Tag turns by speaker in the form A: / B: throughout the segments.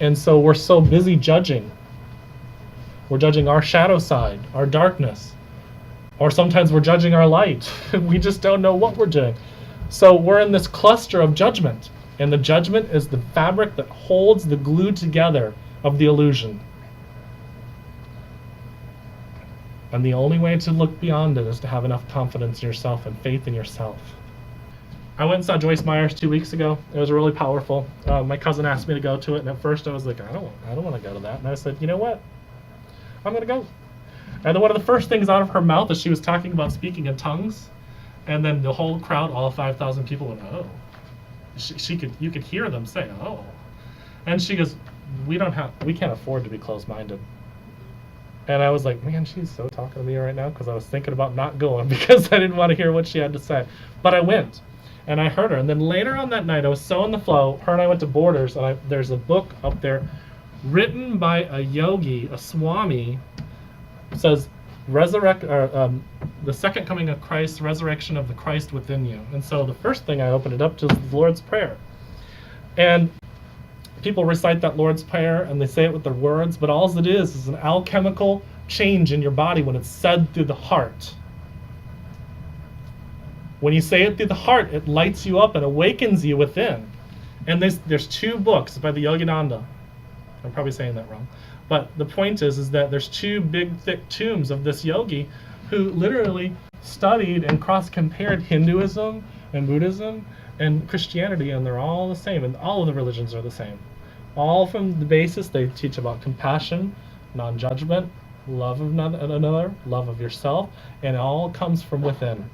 A: And so we're so busy judging. We're judging our shadow side, our darkness, or sometimes we're judging our light. We just don't know what we're doing. So we're in this cluster of judgment, and the judgment is the fabric that holds the glue together of the illusion. And the only way to look beyond it is to have enough confidence in yourself and faith in yourself. I went and saw Joyce Myers 2 weeks ago. It was really powerful. My cousin asked me to go to it, and at first I was like, I don't want to go to that. And I said, you know what? I'm going to go. And then one of the first things out of her mouth is she was talking about speaking in tongues, and then the whole crowd, all 5,000 people went, oh. You could hear them say, oh. And she goes, we can't afford to be closed-minded. And I was like, man, she's so talking to me right now, because I was thinking about not going because I didn't want to hear what she had to say. But I went, and I heard her. And then later on that night, I was so in the flow. Her and I went to Borders, and there's a book up there written by a yogi, a Swami. It says, the second coming of Christ, resurrection of the Christ within you. And so the first thing I opened it up to is the Lord's Prayer. And people recite that Lord's Prayer and they say it with their words, but all it is an alchemical change in your body when it's said through the heart. When you say it through the heart, it lights you up and awakens you within. And there's 2 books by the Yogananda. I'm probably saying that wrong. But the point is that there's 2 big, thick tombs of this yogi who literally studied and cross-compared Hinduism and Buddhism and Christianity, and they're all the same, and all of the religions are the same. All from the basis, they teach about compassion, non-judgment, love of another, love of yourself, and it all comes from within.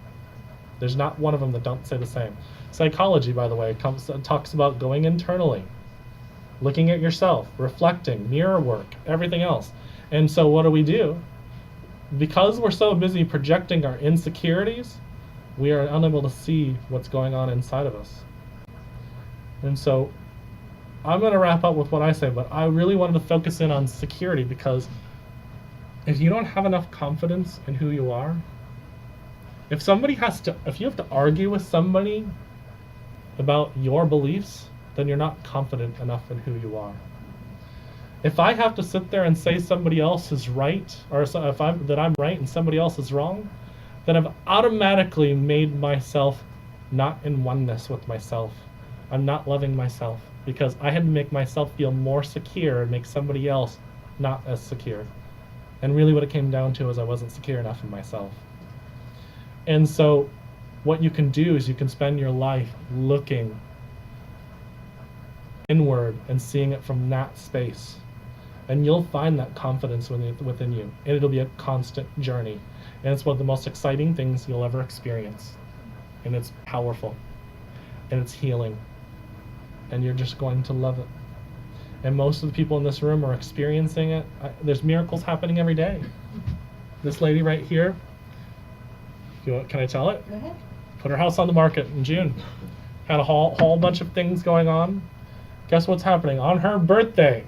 A: There's not one of them that don't say the same. Psychology, by the way, talks about going internally, looking at yourself, reflecting, mirror work, everything else. And so what do? Because we're so busy projecting our insecurities, we are unable to see what's going on inside of us. And so I'm going to wrap up with what I say, but I really wanted to focus in on security, because if you don't have enough confidence in who you are, if you have to argue with somebody about your beliefs, then you're not confident enough in who you are. If I have to sit there and say somebody else is right, or that I'm right and somebody else is wrong, then I've automatically made myself not in oneness with myself. I'm not loving myself, because I had to make myself feel more secure and make somebody else not as secure. And really what it came down to is I wasn't secure enough in myself. And so what you can do is you can spend your life looking inward and seeing it from that space. And you'll find that confidence within you. And it'll be a constant journey. And it's one of the most exciting things you'll ever experience. And it's powerful. And it's healing. And you're just going to love it. And most of the people in this room are experiencing it. There's miracles happening every day. This lady right here, can I tell it?
B: Go ahead.
A: Put her house on the market in June. Had a whole bunch of things going on. Guess what's happening? On her birthday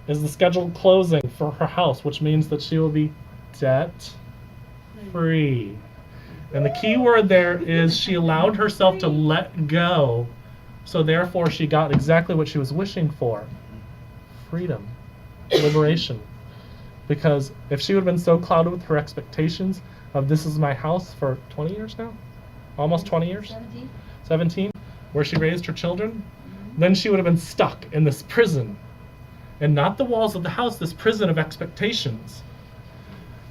A: is the scheduled closing for her house, which means that she will be debt-free. And the key word there is she allowed herself to let go, so therefore she got exactly what she was wishing for. Freedom. Liberation. Because if she would have been so clouded with her expectations of this is my house for 20 years now? Almost 20 years? 17? Where she raised her children? Then she would have been stuck in this prison. And not the walls of the house, this prison of expectations.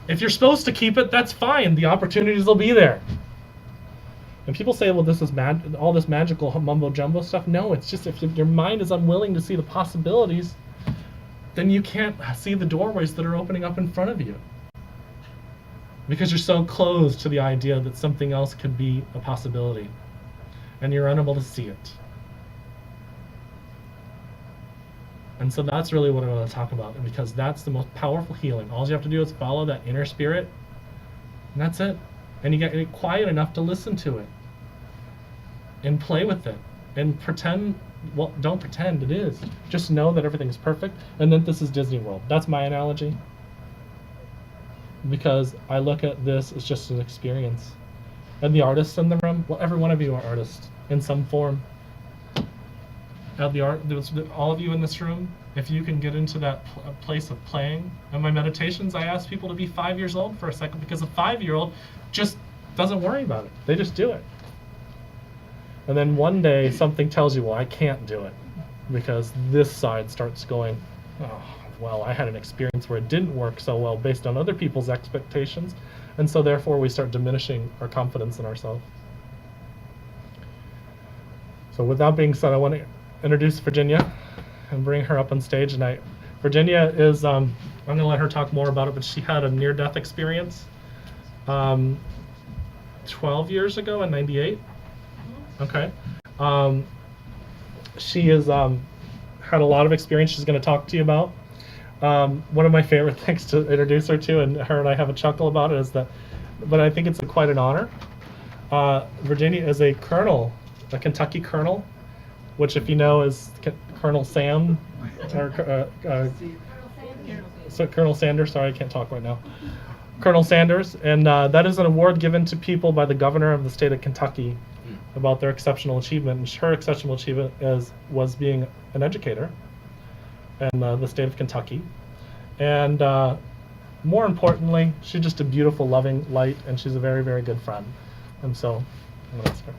A: If you're supposed to keep it, that's fine. The opportunities will be there. And people say, well, this is all this magical mumbo-jumbo stuff. No, it's just if your mind is unwilling to see the possibilities, then you can't see the doorways that are opening up in front of you. Because you're so closed to the idea that something else could be a possibility. And you're unable to see it. And so that's really what I want to talk about, because that's the most powerful healing. All you have to do is follow that inner spirit, and that's it. And you get quiet enough to listen to it, and play with it, and pretend, well, don't pretend it is. Just know that everything's perfect, and that this is Disney World. That's my analogy. Because I look at this as just an experience. And the artists in the room, well, every one of you are artists in some form. at the art, all of you in this room, if you can get into that place of playing. In my meditations, I ask people to be 5 years old for a second, because a 5-year-old just doesn't worry about it. They just do it. And then one day something tells you, well, I can't do it, because this side starts going, oh, well, I had an experience where it didn't work so well based on other people's expectations, and so therefore we start diminishing our confidence in ourselves. So with that being said, I want to introduce Virginia and bring her up on stage. And Virginia is, I'm going to let her talk more about it, but she had a near-death experience 12 years ago in '98. Okay. She has had a lot of experience she's going to talk to you about. One of my favorite things to introduce her to, and her and I have a chuckle about it, is that, but I think it's quite an honor. Virginia is a colonel, a Kentucky colonel, which, if you know, is Colonel Sam, or Colonel Sanders. Sorry, I can't talk right now. Colonel Sanders, and that is an award given to people by the governor of the state of Kentucky about their exceptional achievement. And her exceptional achievement was being an educator in the state of Kentucky. And more importantly, she's just a beautiful, loving light, and she's a very, very good friend. And so, I'm going to start.